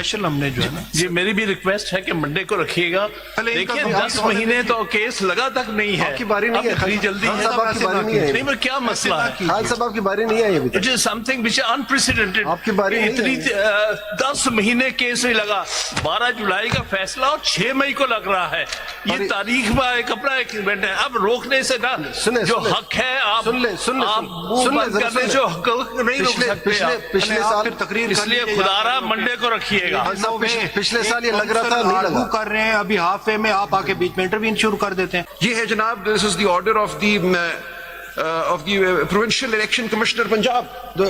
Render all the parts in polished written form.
Special हमने जो है ना, ये मेरी भी रिक्वेस्ट है कि मंडे को रखिएगा। देखिए 10 महीने तो केस लगा तक नहीं है, आपकी बारी नहीं है, खरी जल्दी है, आपकी बारी नहीं है, नहीं पर क्या मसला है? खान साहब आपकी बारी नहीं आई अभी तक, it is something which unprecedented. आपकी बारी नहीं इतनी 10 महीने केस नहीं लगा, 12 जुलाई का फैसला और 6 मई को लग रहा है। ये तारीख में एक अपना एक इवेंट है। अब रोकने से ना जो हक है आप मुंह बंद करने जो हक नहीं रोक सकते। पिछले साल तकरीर, इसलिए खुदारा मंडे को रखिएगा। पिछले साल ये लग रहा था नहीं लगा कर रहे हैं, अभी हाफ वे में आप आके बीच में इंटरव्यू शुरू कर देते हैं। ये है जनाब, this is the order of the provincial election commissioner Punjab. The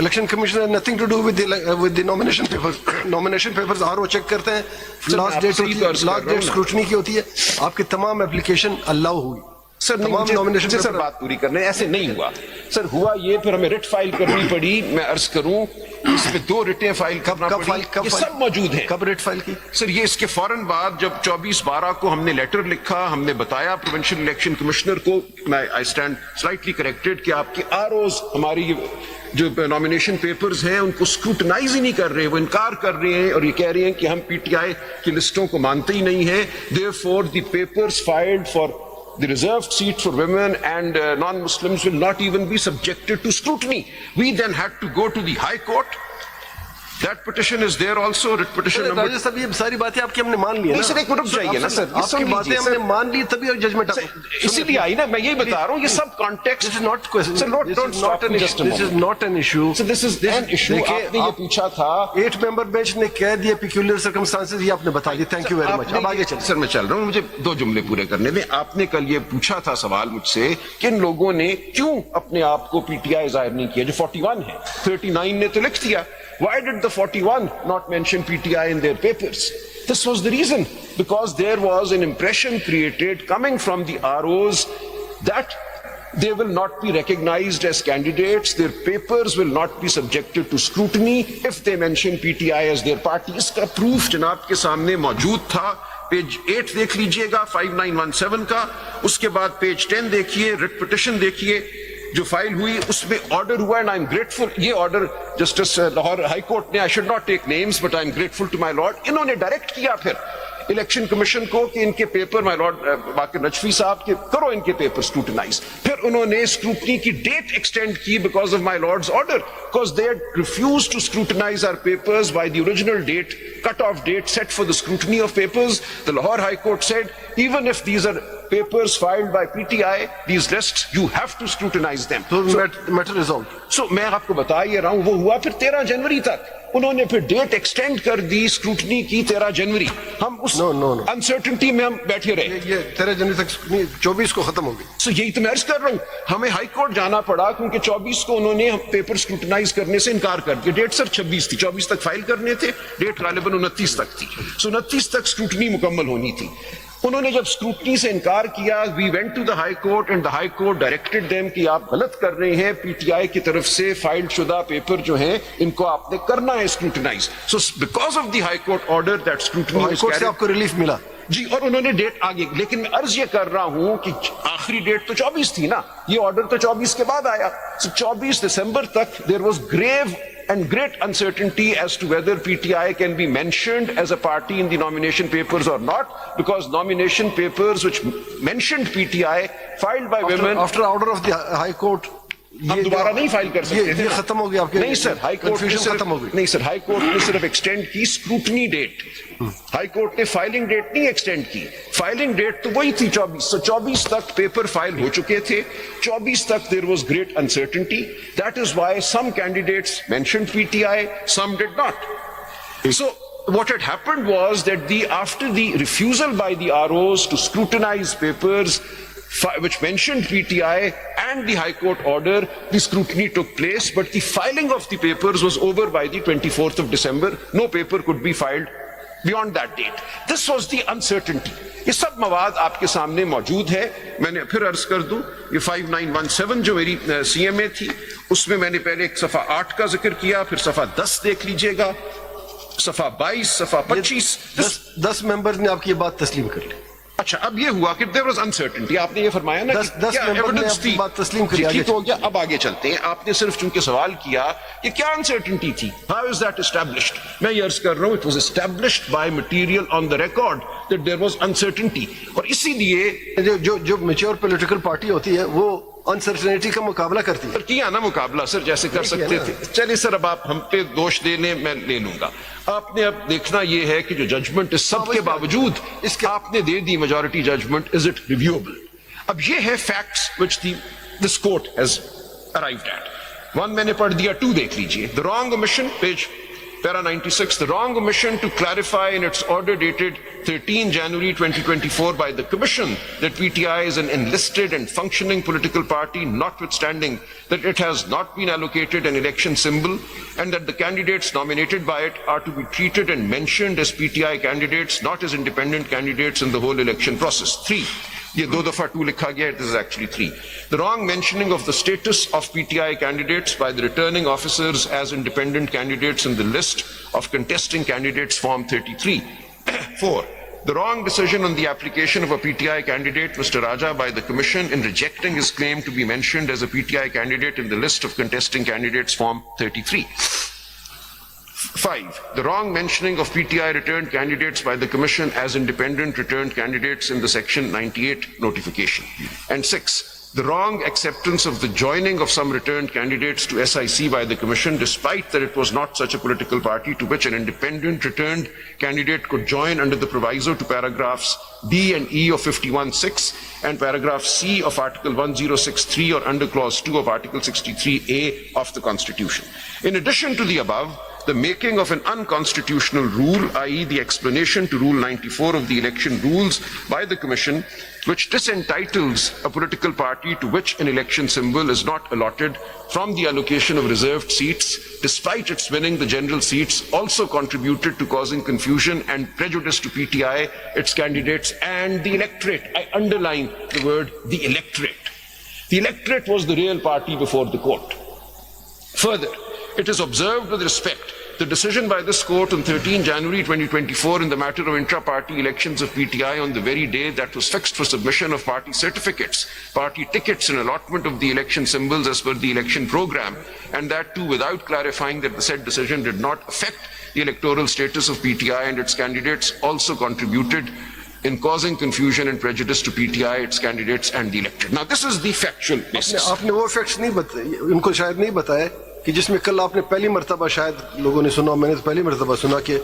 election commissioner has nothing to do with the nomination papers. Nomination papers RO check करते हैं, लास्ट डेट स्क्रूटनी की होती है, आपकी तमाम एप्लीकेशन अलाउ हुई। सर तमाम नॉमिनेशन सर बात पूरी करने, ऐसे नहीं हुआ सर, हुआ ये फिर हमें रिट फाइल करनी पड़ी। मैं अर्ज करूं इसमें 2 रिटें फाइल करना पड़ी, ये सब मौजूद है। कब रिट फाइल की सर? ये इसके फौरन बाद जब 24/12 को हमने लेटर लिखा, हमने बताया प्रोविंशियल इलेक्शन कमिश्नर को, आई स्टैंड स्लाइटली करेक्टेड, कि आपके आरओज हमारी जो नॉमिनेशन पेपर्स हैं उनको स्क्रूटनाइज ही नहीं कर रहे, वो इनकार कर रहे हैं और ये कह रहे हैं कि हम पीटीआई की लिस्टों को मानते ही नहीं है। Therefore the papers filed for the reserved seat for women and non-Muslims will not even be subjected to scrutiny. We then had to go to the High Court. That petition is there also, writ petition number। Rajesh साहब ये सारी बातें आपकी हमने मान ली है ना? Sir एक मिनट जाइए ना सर, आपकी बातें हमने मान ली तभी जजमेंट इसीलिए आई ना, मैं यही बता रहा हूँ, ये सब context This is not question. Sir, don't stop me just a This is moment. not an issue. So this is an issue। आपने ये पूछा था, 8 मेंबर बेंच ने कह दिया peculiar circumstances, ये आपने बता दिया। Thank you very much. अब आगे चलिए। सर मैं चल रहा हूँ, मुझे 2 जुमले पूरे करने दें। आपने कल ये पूछा था सवाल मुझसे कि इन लोगों ने क्यों अपने आप को पीटीआई जाहिर नहीं किया, जो 41 है, 39 ने तो लिख दिया। Why did the 41 not mention PTI in their papers? This was the reason, because there was an impression created coming from the ROs that they will not be recognized as candidates, their papers will not be subjected to scrutiny if they mention PTI as their party. इसका proof जनाब के सामने मौजूद था। Page 8 देख लीजिएगा 5917 का, उसके बाद पेज 10 देखिए, रिट पिटिशन देखिए जो फाइल हुई, उसमें ऑर्डर हुआ, एंड आई एम ग्रेटफुल। ये order justice Lahore high court ने, I should not take names but I am grateful to my lord, इन्होंने डायरेक्ट किया फिर इलेक्शन कमीशन को कि इनके पेपर, माय लॉर्ड बाकी नजफी साहब के, करो इनके पेपर स्क्रूटनाइज। फिर उन्होंने स्क्रूटनी की डेट एक्सटेंड की because of my lord's order, because they had refused to scrutinize our papers by the original date, cut off date set for the scrutiny of papers. The Lahore high court said even if these are papers filed by PTI, these lists you have to scrutinize them. So matter resolved. So मैं आपको बता ये रहा हूं, वो हुआ फिर 13 जनवरी तक। उन्होंने फिर डेट एक्सटेंड कर दी स्क्रूटनी की 13 जनवरी। हम उस अनसर्टेनिटी में हम बैठे रहे। ये 13 जनवरी तक 24 को खत्म हो गई। So यही तो मैं अर्ज कर रहा हूं, हमें हाई कोर्ट जाना पड़ा क्योंकि 24 को उन्होंने पेपर स्क्रूटनाइज करने से इनकार कर दिया। डेट सर 26 थी, 24 तक फाइल करने थे, डेट गालिबन 29 तक थी। सो 29 तक स्क्रूटनी मुकम्मल होनी थी। उन्होंने जब स्क्रूटनी से इनकार किया, we went to the high court and the high court directed them कि आप गलत कर रहे हैं, पीटीआई की तरफ से फाइल शुदा पेपर जो हैं इनको आपने करना है scrutinise. So because of the high court order that scrutiny high court से आपको रिलीफ मिला जी, और उन्होंने डेट आगे, लेकिन मैं अर्ज ये कर रहा हूं कि आखिरी डेट तो 24 थी ना, ये ऑर्डर तो 24 के बाद आया। So 24 दिसंबर तक there was grave and great uncertainty as to whether PTI can be mentioned as a party in the nomination papers or not, because nomination papers which mentioned PTI filed by women after order of the high court हम दोबारा नहीं file कर सकते थे। ये खत्म हो गया आपके? नहीं सर, हाई कोर्ट खत्म हो गई। नहीं सर, हाई कोर्ट ने सिर्फ एक्सटेंड की स्क्रूटनी डेट, हाई कोर्ट ने फाइलिंग डेट नहीं एक्सटेंड की। फाइलिंग डेट तो वही थी 24। So 24 तक पेपर फाइल हो चुके थे, 24 तक there was great uncertainty. That is why some candidates mentioned PTI, some did not. So what had happened was that after the refusal by the ROs to scrutinize papers which mentioned PTI and the High Court order, the scrutiny took place, but the filing of the papers was over by the 24th of December. No paper could be filed beyond that date. This was the uncertainty. ये सब मवाद आपके सामने मौजूद है। मैंने फिर अर्ज कर दूं, ये 5917 जो मेरी CMA थी, उसमें मैंने पहले एक सफ़ा 8 का जिक्र किया, फिर सफ़ा 10 देख लीजिएगा, सफ़ा 22, सफ़ा 25। 10 मेंबर्स ने आपकी ये बात तस्लीम कर ली। अच्छा, अब ये हुआ कि देयर वाज अनसर्टेनिटी। आपने ये फरमाया ना कि क्या एविडेंस थी, बात तस्लीम करिए, ठीक हो गया। अब आगे चलते हैं। आपने सिर्फ चूंकि सवाल किया कि क्या अनसर्टेनिटी थी, हाउ इज दैट एस्टैब्लिश्ड, मैं ये अर्ज कर रहा हूं, it was established by material on the record that there was uncertainty. और इसीलिए जो मैच्योर पॉलिटिकल पार्टी होती है वो अनसर्टेनिटी का मुकाबला करती है। किया ना मुकाबला सर, जैसे कर सकते थे। चलिए सर, अब आप हम पे दोष दे लें, मैं ले लूंगा। आपने अब देखना यह है कि जो जजमेंट इस सब के बावजूद इसके आपने दे दी majority judgment, is it reviewable? अब ये है facts which this court has arrived at. 1 मैंने पढ़ दिया, 2 देख लीजिए। The wrong omission, page Para 96, the wrong omission to clarify in its order dated 13 January 2024 by the Commission that PTI is an enlisted and functioning political party, notwithstanding that it has not been allocated an election symbol and that the candidates nominated by it are to be treated and mentioned as PTI candidates, not as independent candidates in the whole election process. 3. ये 2 दफा 2 लिखा गया है, this is actually 3. The wrong mentioning of the status of PTI candidates by the returning officers as independent candidates in the list of contesting candidates form 33. 4. The wrong decision on the application of a PTI candidate, Mr. Raja, by the Commission in rejecting his claim to be mentioned as a PTI candidate in the list of contesting candidates form 33. 5. The wrong mentioning of PTI returned candidates by the Commission as independent returned candidates in the Section 98 notification. And 6. The wrong acceptance of the joining of some returned candidates to SIC by the Commission, despite that it was not such a political party to which an independent returned candidate could join under the proviso to paragraphs B and E of 51(6) and paragraph C of Article 1063 or under Clause 2 of Article 63A of the Constitution. In addition to the above, the making of an unconstitutional rule, i.e. the explanation to Rule 94 of the election rules by the Commission, which disentitles a political party to which an election symbol is not allotted from the allocation of reserved seats, despite its winning the general seats, also contributed to causing confusion and prejudice to PTI, its candidates, and the electorate. I underline the word the electorate. The electorate was the real party before the court. Further, it is observed with respect the decision by this court on 13 January 2024 in the matter of intra-party elections of PTI on the very day that was fixed for submission of party certificates, party tickets and allotment of the election symbols as per the election program, and that too without clarifying that the said decision did not affect the electoral status of PTI and its candidates, also contributed in causing confusion and prejudice to PTI, its candidates and the electorate. Now this is the factual basis. आपने वो facts नहीं बताए, उनको शायद नहीं बताया कि जिसमें कल आपने पहली मर्तबा शायद लोगों ने सुना, मैंने तो पहली मर्तबा सुना कि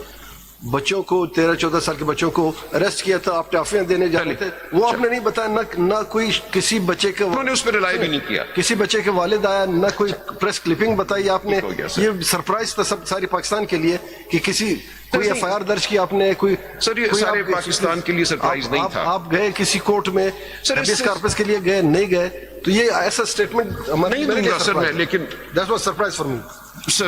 बच्चों को 13-14 साल के बच्चों को अरेस्ट किया था, आप टाफियां देने जा रहे थे, वो आपने नहीं बताया। ना कोई किसी बच्चे के, उन्होंने उस पर रिलाई भी नहीं किया, किसी बच्चे के वालिद आया, ना कोई प्रेस क्लिपिंग बताई आपने। ये सरप्राइज था सब सारी पाकिस्तान के लिए कि किसी कोई एफआईआर दर्ज की आपने, कोई सर ये सारे पाकिस्तान के लिए सरप्राइज नहीं था। आप गए किसी कोर्ट में हेबियस कॉर्पस के लिए गए, नहीं गए, तो ये ऐसा स्टेटमेंट नहीं दूंगा सर मैं, लेकिन that was surprise for me sir.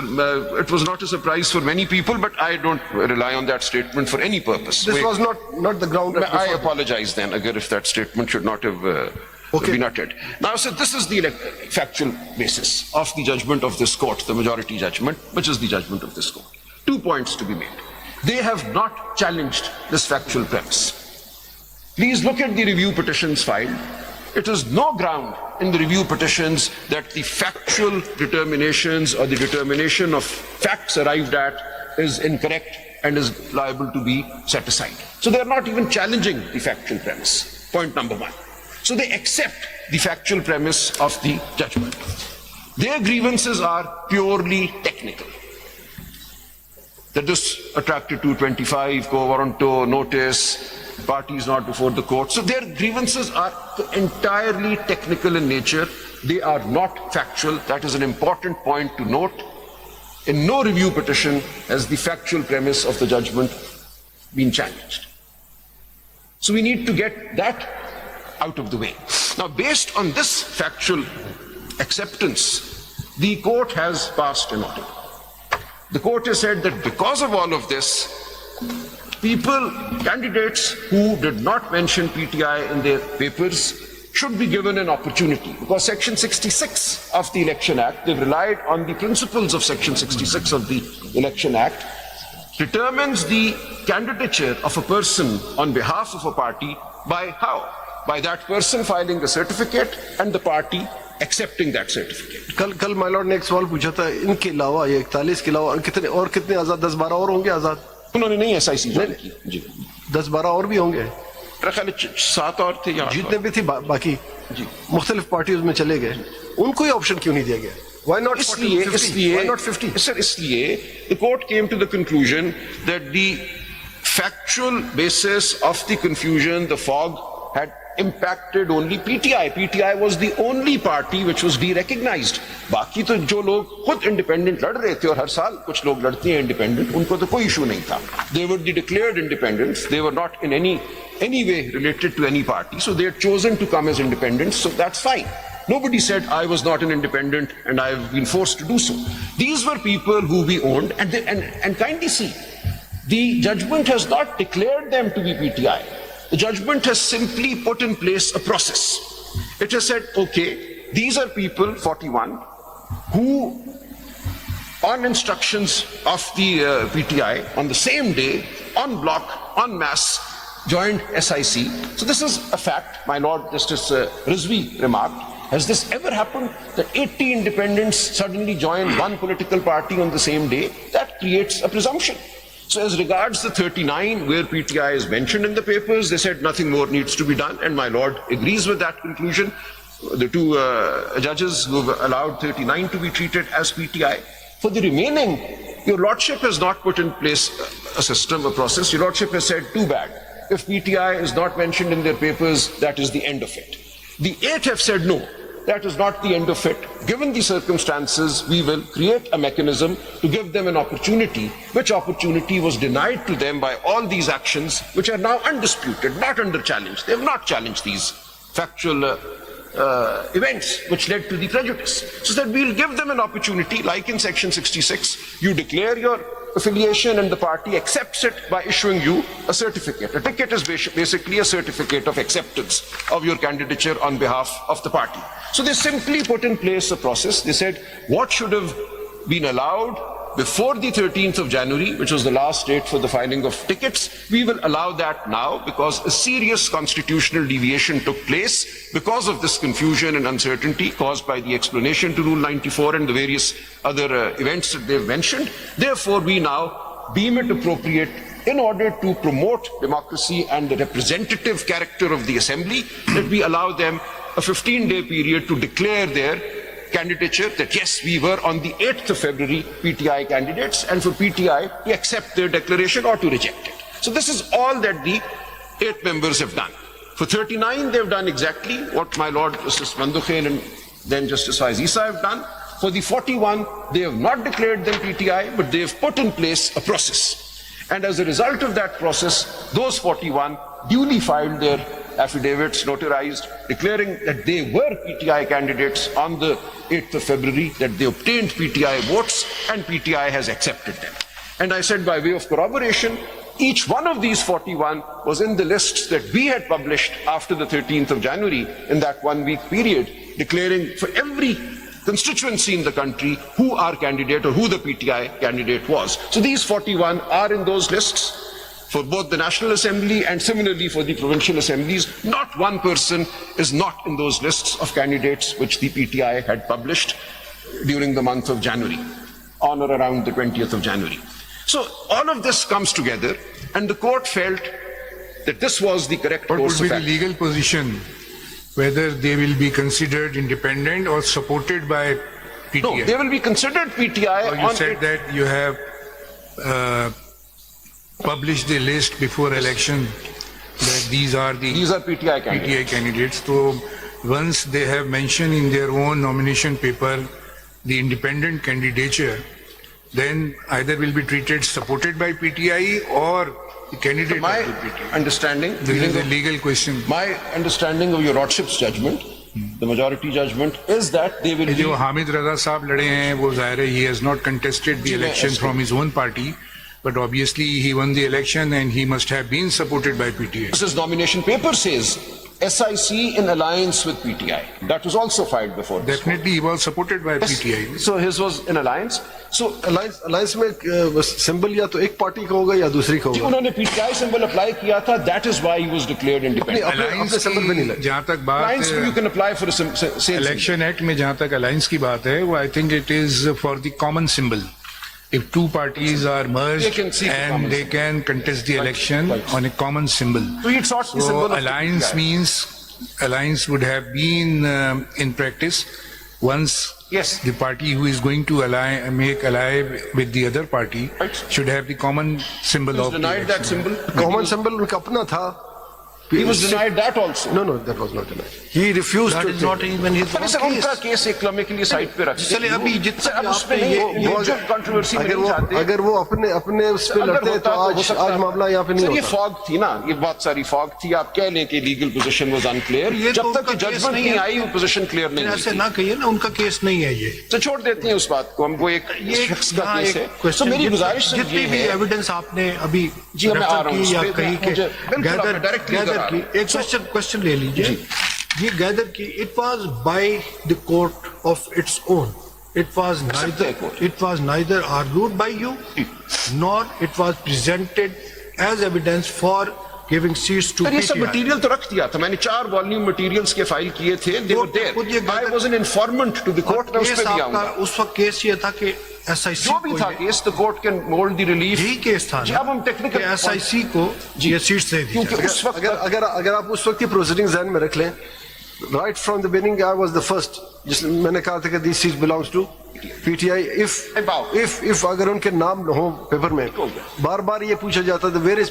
It was not a surprise for many people, but I don't rely on that statement for any purpose. This was not the ground. I apologize then again if that statement should not have been uttered. Now sir, this is the factual basis of the judgment of this court, the majority judgment, which is the judgment of this court. 2 points to be made. They have not challenged this factual premise. Please look at the review petitions filed. It is no ground in the review petitions that the factual determinations or the determination of facts arrived at is incorrect and is liable to be set aside. So they are not even challenging the factual premise. Point number 1. So they accept the factual premise of the judgment. Their grievances are purely technical. That this attracted 225, quo warranto, notice, parties not before the court. So their grievances are entirely technical in nature. They are not factual. That is an important point to note. In no review petition has the factual premise of the judgment been challenged. So we need to get that out of the way. Now, based on this factual acceptance, the court has passed an order. The court has said that because of all of this, candidates who did not mention PTI in their papers should be given an opportunity, because Section 66 of the Election Act, they've relied on the principles of Section 66 of the Election Act, determines the candidature of a person on behalf of a party by how? By that person filing a certificate and the party accepting that certificate. कल my Lord ने एक सवाल पूछा था, इनके अलावा ये 41 के अलावा कितने आजाद, 10-12 और होंगे आजाद? उन्होंने नहीं SIC ज्वाइन की जी, 10-12 और भी होंगे, मेरा ख्याल 7 और थे या जितने भी थे बाकी जी मुख्तलिफ पार्टीज में चले गए, उनको ये ऑप्शन क्यों नहीं दिया गया? Why not 40, 50? Why not 50? Sir, इसलिए the court came to the conclusion that the factual basis of the confusion, the fog, had impacted only PTI. PTI was the only party which was de-recognized. बाकी तो जो लोग खुद independent लड़ रहे थे, और हर साल कुछ लोग लड़ते हैं इंडिपेंडेंट, उनको तो कोई इशू नहीं था. They were the declared independents. They were not in any way related to any party. So they had chosen to come as independents. So that's fine. Nobody said I was not an independent and I've been forced to do so. These were people who we owned, and kindly see, the judgment has not declared them to be PTI. The judgment has simply put in place a process. It has said, okay, these are people, 41, who on instructions of the PTI on the same day, en bloc, en masse, joined SIC. So this is a fact. My Lord Justice Rizvi remarked, has this ever happened that 80 independents suddenly join one political party on the same day? That creates a presumption. So as regards the 39 where PTI is mentioned in the papers, they said nothing more needs to be done, and my Lord agrees with that conclusion. The two judges who have allowed 39 to be treated as PTI. For the remaining, your Lordship has not put in place a system, a process. Your Lordship has said, too bad. If PTI is not mentioned in their papers, that is the end of it. The 8 have said no, that is not the end of it. Given the circumstances, we will create a mechanism to give them an opportunity, which opportunity was denied to them by all these actions, which are now undisputed, not under challenge. They have not challenged these factual events which led to the prejudice. So that we'll give them an opportunity, like in Section 66, you declare your affiliation and the party accepts it by issuing you a certificate. A ticket is basically a certificate of acceptance of your candidature on behalf of the party. So they simply put in place a process. They said what should have been allowed before the 13th of January, which was the last date for the filing of tickets, we will allow that now, because a serious constitutional deviation took place because of this confusion and uncertainty caused by the explanation to Rule 94 and the various other events that they've mentioned. Therefore, we now deem it appropriate, in order to promote democracy and the representative character of the Assembly, that we allow them a 15-day period to declare their candidature, that yes, we were on the 8th of February PTI candidates, and for PTI to accept their declaration or to reject it. So this is all that the 8 members have done. For 39, they have done exactly what my Lord Justice Mandukhain and then Justice Faiz Issa have done. For the 41, they have not declared them PTI, but they have put in place a process. And as a result of that process, those 41 duly filed their affidavits notarized, declaring that they were PTI candidates on the 8th of February, that they obtained PTI votes, and PTI has accepted them. And I said, by way of corroboration, each one of these 41 was in the lists that we had published after the 13th of January in that 1-week period, declaring for every constituency in the country who our candidate or who the PTI candidate was. So these 41 are in those lists for both the National Assembly and similarly for the provincial assemblies. Not one person is not in those lists of candidates which the PTI had published during the month of January, on or around the 20th of January. So all of this comes together, and the court felt that this was the correct course of action. What would be the legal position, whether they will be considered independent or supported by PTI? No, they will be considered PTI. Or you said that you have published the list before election, that these are PTI candidates. PTI candidates. So once they have mentioned in their own nomination paper the independent candidature, then either will be treated supported by PTI or the candidate my of the PTI. Understanding, This is a legal question. my understanding of your Lordship's judgment, the majority judgment, is that they will be... जो हामिद रजा साहब लड़े हैं वो जाहिर है, he has not contested the election from his own party, but obviously he won the election and he must have been supported by PTI. His nomination paper says SIC in alliance with PTI. That was also filed before this. Definitely he was supported by Yes. PTI. So his was in alliance. So alliance में symbol या तो एक party का होगा या दूसरी का होगा। उन्होंने पीटीआई सिंबल अप्लाई किया था, that is why he was declared independent. अपने सिंबल में नहीं लगे। जहां तक बात you can apply for election act में जहां तक अलायंस की बात है, वो I think it is for the common symbol. If two parties are merged They can seek the and common they symbol. can contest the election on a common symbol. So it sorts the So symbol of alliance PTI. means alliance would have been in practice once Yes. the party who is going to make ally with the other party Right. should have the common symbol He of was the denied that election. symbol. Common symbol उनका अपना था। He was denied that also. No, that was not denied. He refused That to is take not it. even his sir own उनका case. Case एक लम्हे के लिए side पे रख चलिए, अभी जितना अब भी उसमें आपने नहीं ये- वो कंट्रोवर्सी में नहीं जाते। अगर वो अपने उस पे अगर लड़ते होता तो हो आज सकता है। मामला यहाँ पे नहीं सर ये होता। फॉग थी ना, ये बहुत सारी फॉग थी। आप कह लें कि लीगल पोजीशन वाज अनक्लियर, ये तो जब तक उनका कि केस जजमेंट नहीं नहीं है। आई वो पोजीशन क्लियर नहीं ऐसे हुई ना कहिए ना, उनका केस नहीं है ये। तो छोड़ देते हैं उस बात को, हम वो एक शख्स का यहाँ केस एक है। question, तो मेरी गुजारिश सर जितनी ये भी है, एविडेंस आपने अभी जी, मैं आ रहा हूँ की उस या पे, कहीं के मुझे बिल्कुल आपने directly गैदर करा। की एक क्वेश्चन ले लीजिए। ये गैदर की it was by the court of its own, it was neither argued by you nor it was presented as evidence for giving seats to sir ये सब पीटीआई। मटेरियल तो रख दिया था मैंने, 4 वॉल्यूम मटेरियल्स के फाइल किए थे। They were there. I was an informant to the court, मैं उस पे भी आऊंगा। उस वक्त केस ये था कि एसआईसी जो भी था case, the court can mould the relief. यही केस था जी, ना, अब हम टेक्निकल एसआईसी को ये सीट्स दे दी क्योंकि जाए। उस वक्त अगर आप उस वक्त की प्रोसीडिंग ध्यान में रख लें, right from the beginning I was the first जिसने मैंने कहा था कि this seat belongs to PTI. If अगर उनके नाम न हो पेपर में, बार बार ये पूछा जाता था वेयर इज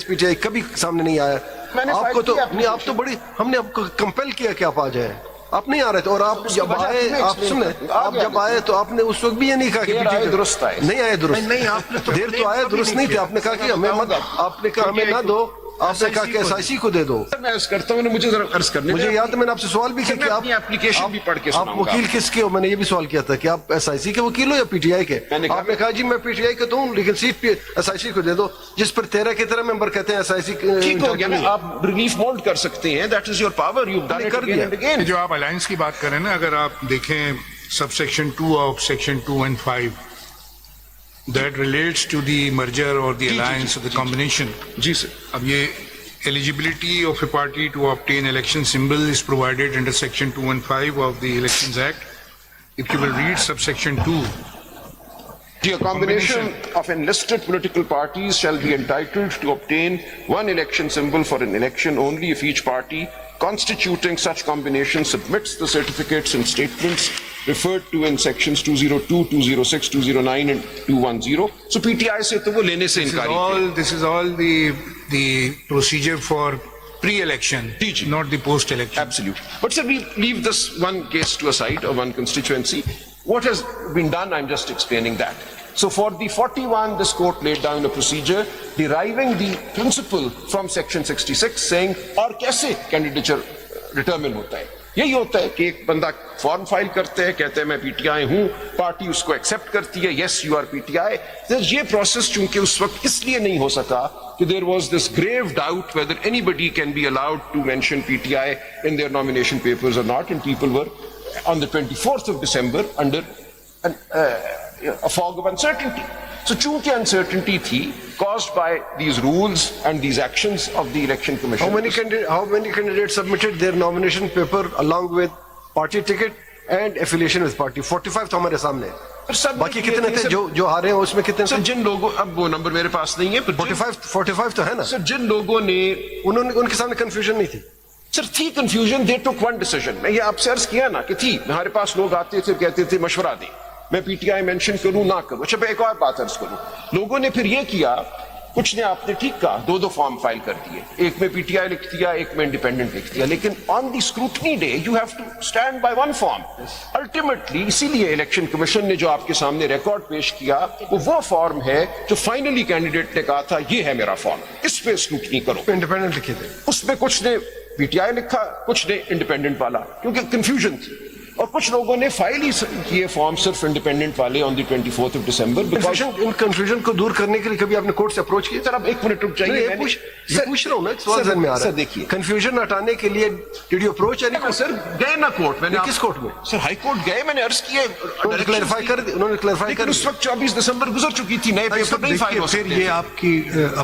पीटीआई, कभी सामने नहीं आया। मैंने आपको फाइल तो किया नहीं, आप तो बड़ी हमने आपको कंपेल किया कि आप आ जाए, आप नहीं आ रहे थे। और आप जब आए, आप सुने, आप जब आए तो आपने उस वक्त भी ये नहीं कहा कि देर आए दुरुस्त आए। नहीं आए दुरुस्त, नहीं, आपने तो देर तो आए दुरुस्त नहीं थे। आपने कहा कि हमें मत, आपने कहा हमें ना दो, आपने कहा कि एसआईसी को दे दो। सर मैं अर्ज करता हूं, मुझे जरा अर्ज करने मुझे दें। याद है मैंने आपसे सवाल भी किया कि मैं आप अपनी एप्लीकेशन भी पढ़ के आप सुनाऊंगा। वकील किसके हो, मैंने ये भी सवाल किया था कि आप एसआईसी के वकील हो या पीटीआई के। आपने कहा जी मैं पीटीआई का तो हूं, लेकिन सीट पे एसआईसी को दे दो, जिस पर 13 के 13 मेंबर कहते हैं एसआईसी ठीक हो गया ना, आप रिलीफ मोल्ड कर सकते हैं, that is your power, you done it कर अगेन दिया। And again. जो आप अलायंस की बात करें ना, अगर आप देखें subsection 2 of section 2 and 5 that relates to the merger or the alliance or the combination. जी सर। अब ये eligibility of a party to obtain election symbol is provided under section 2 and 5 of the Elections Act. If you will read subsection 2, A combination of enlisted political parties shall be entitled to obtain one election symbol for an election only if each party constituting such combination submits the certificates and statements referred to in sections 202, 206, 209 and 210. So PTI से तो वो लेने से इनकारी थे। this is all the procedure for pre-election, ji, ji. not the post-election. Absolutely. But sir, we leave this one case to a side or one constituency. What has been done, I'm just explaining that. So for the 41, this court laid down a procedure deriving the principle from section 66 saying और कैसे candidature determine होता है। यही होता है कि एक बंदा फॉर्म फाइल करते हैं, कहते हैं मैं पीटीआई हूं, पार्टी उसको एक्सेप्ट करती है, यस यू आर पीटीआई। ये प्रोसेस चूंकि उस वक्त इसलिए नहीं हो सका कि there was this grave doubt whether anybody can be allowed to mention PTI in their nomination papers और not, and people were on the 24th of December under a fog of uncertainty. So chunki uncertainty thi caused by these rules and these actions of the election commission. How many candidates submitted their nomination paper along with party ticket and affiliation with party? 45 तो हमारे सामने है। बाकी कितने थे जो हारे हैं उसमें कितने सर थे? जिन लोगों, अब वो नंबर मेरे पास नहीं है, पर 45 तो है ना। सर जिन लोगों ने, उनके सामने कंफ्यूजन नहीं थी। सर थी कंफ्यूजन, दे टुक वन डिसीजन। मैं ये आपसे अर्ज किया ना कि थी, हमारे पास लोग आते थे कहते थे मशवरा दें, मैं पीटीआई मेंशन करूं ना करूं। अच्छा मैं एक और बात अर्ज करूं, लोगों ने फिर ये किया, कुछ ने आपने ठीक कहा, दो फॉर्म फाइल कर दिए, एक में पीटीआई लिख दिया, एक में इंडिपेंडेंट लिख दिया, लेकिन on the scrutiny day you have to stand by one form ultimately. इसीलिए इलेक्शन कमीशन ने जो आपके सामने रिकॉर्ड पेश किया वो फॉर्म है जो फाइनली कैंडिडेट ने कहा था ये है मेरा फॉर्म, इस पे स्क्रूटनी करो। इंडिपेंडेंट लिखे थे, उसमें कुछ ने पीटीआई लिखा, कुछ ने इंडिपेंडेंट वाला, क्योंकि कंफ्यूजन थी। और कुछ लोगों ने फाइल ही किए फॉर्म सिर्फ इंडिपेंडेंट वाले on the 24th of December because in confusion को दूर करने के लिए कभी आपने कोर्ट से अप्रोच किया? सर अब एक मिनट रुक जाइए, ये पूछ रहा हूँ ना, सवाल ज़हन में आ रहा है। सर देखिए, कंफ्यूजन हटाने के लिए did you approach any court? Sir गए ना कोर्ट, मैंने किस कोर्ट में? सर हाई कोर्ट गए, मैंने अर्ज किए, उन्होंने क्लैरिफाई कर उस वक्त 24 दिसंबर गुजर चुकी थी, नए पेपर नहीं फाइल हो फिर सकते ये आपकी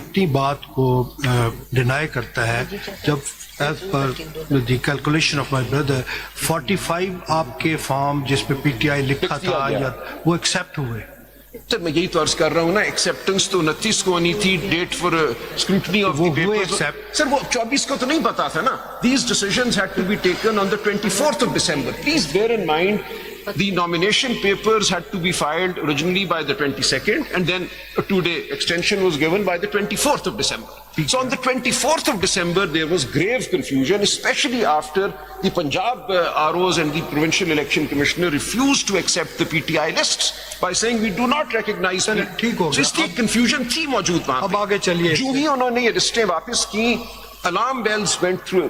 अपनी बात को डिनाई करता है जब as per the calculation of my brother 45 आपके फॉर्म जिसमें पीटीआई लिखा दिया था गया। या वो एक्सेप्ट हुए। सर मैं यही तो अर्ज कर रहा हूँ ना, एक्सेप्टेंस तो 29 को होनी थी, डेट फॉर स्क्रूटनी ऑफ वो द हुए पेपर्स। accept। सर वो 24 को तो नहीं पता था ना। These decisions had to be taken on the 24th of December. Please bear in mind the nomination papers had to be filed originally by the 22nd and then a 2-day extension was given by the 24th of December. So on the 24th of December there was grave confusion, especially after the Punjab ROs and the Provincial Election Commissioner refused to accept the PTI lists by saying we do not recognize चलिए, ठीक हो So गया। इसकी confusion थी मौजूद वहां अब पे। आगे चलिए। जो ही उन्होंने ये लिस्टें वापस की, alarm bells went through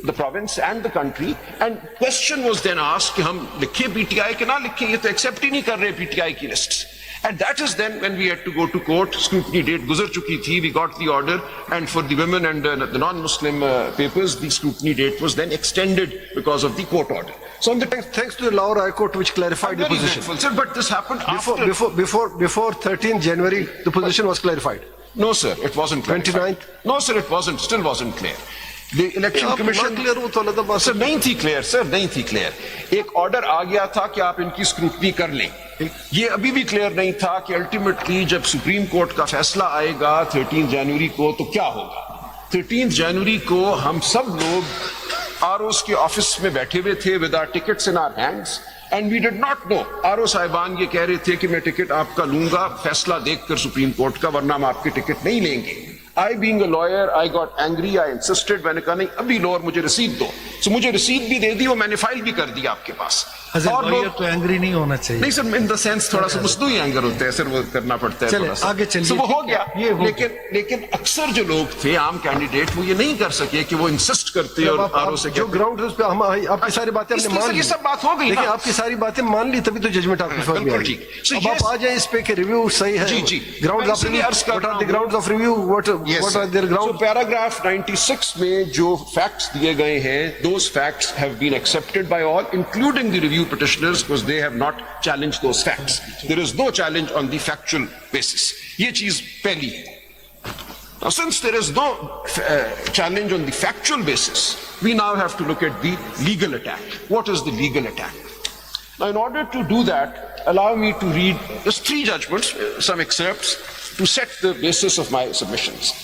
the province and the country and question was then asked कि हम लिखे PTI के ना लिखे, ये तो accept ही नहीं कर रहे PTI की lists. And that is then when we had to go to court. Scrutiny date गुजर चुकी थी, we got the order, and for the women and the non-Muslim papers, the scrutiny date was then extended because of the court order. So on the Thanks to the Lahore High Court which clarified the very position. grateful, sir, but this happened after. Before 13th January, the position was clarified. No, sir, it wasn't clarified. 29th? No, sir, it wasn't. Still wasn't clear. The election आप commission ना clear हो तो अलग बात है। Sir नहीं थी clear, sir नहीं थी क्लियर। एक ऑर्डर आ गया था कि आप इनकी स्क्रूटनी कर लें, ये अभी भी क्लियर नहीं था कि अल्टीमेटली जब सुप्रीम कोर्ट का फैसला आएगा 13 जनवरी को तो क्या होगा। 13 जनवरी को हम सब लोग आरओस के ऑफिस में बैठे हुए थे with our tickets in our hands and we did not know. RO साहिबान ये कह रहे थे कि मैं टिकट आपका लूंगा फैसला देखकर सुप्रीम कोर्ट का, वरना हम आपके टिकट नहीं लेंगे। I being a lawyer, I got angry, I insisted, मैंने कहा नहीं अभी लो और मुझे रसीद दो। So मुझे रसीद भी दे दी और मैंने फाइल भी कर दी आपके पास। और लॉयर तो एंग्री नहीं होना चाहिए। नहीं सर, इन द सेंस थोड़ा सा मुस्दू ही एंगर होते हैं सर, वो करना पड़ता है चलिए, थोड़ा सा। आगे चलिए। So वो हो गया, ये हो लेकिन अक्सर जो लोग थे आम कैंडिडेट वो ये नहीं कर सके कि वो इंसिस्ट करते और आरओ से जो ग्राउंड उस पे हम आपकी सारी बातें हमने इसलिए मान सर ली। ये सब बात हो गई देखिए ना। आपकी सारी बातें मान ली तभी तो जजमेंट आपके पास में बिल्कुल आई। ठीक। So अब आप yes- आ जाए इस पे कि रिव्यू सही है। जी, जी। ग्राउंड मैं ऑफ इसीलिए अर्ज कर व्हाट रहा आर द हूं। Grounds of review, what are there So ground? paragraph 96 में जो facts दिए गए हैं, those facts have been accepted by all, including the review petitioners, because they have not challenged those facts. There is no challenge on the factual basis. ये चीज पहली है। Now, since there is no challenge on the factual basis, we now have to look at the legal attack. What is the legal attack? Now, in order to do that, allow me to read just 3 judgments, some excerpts, to set the basis of my submissions.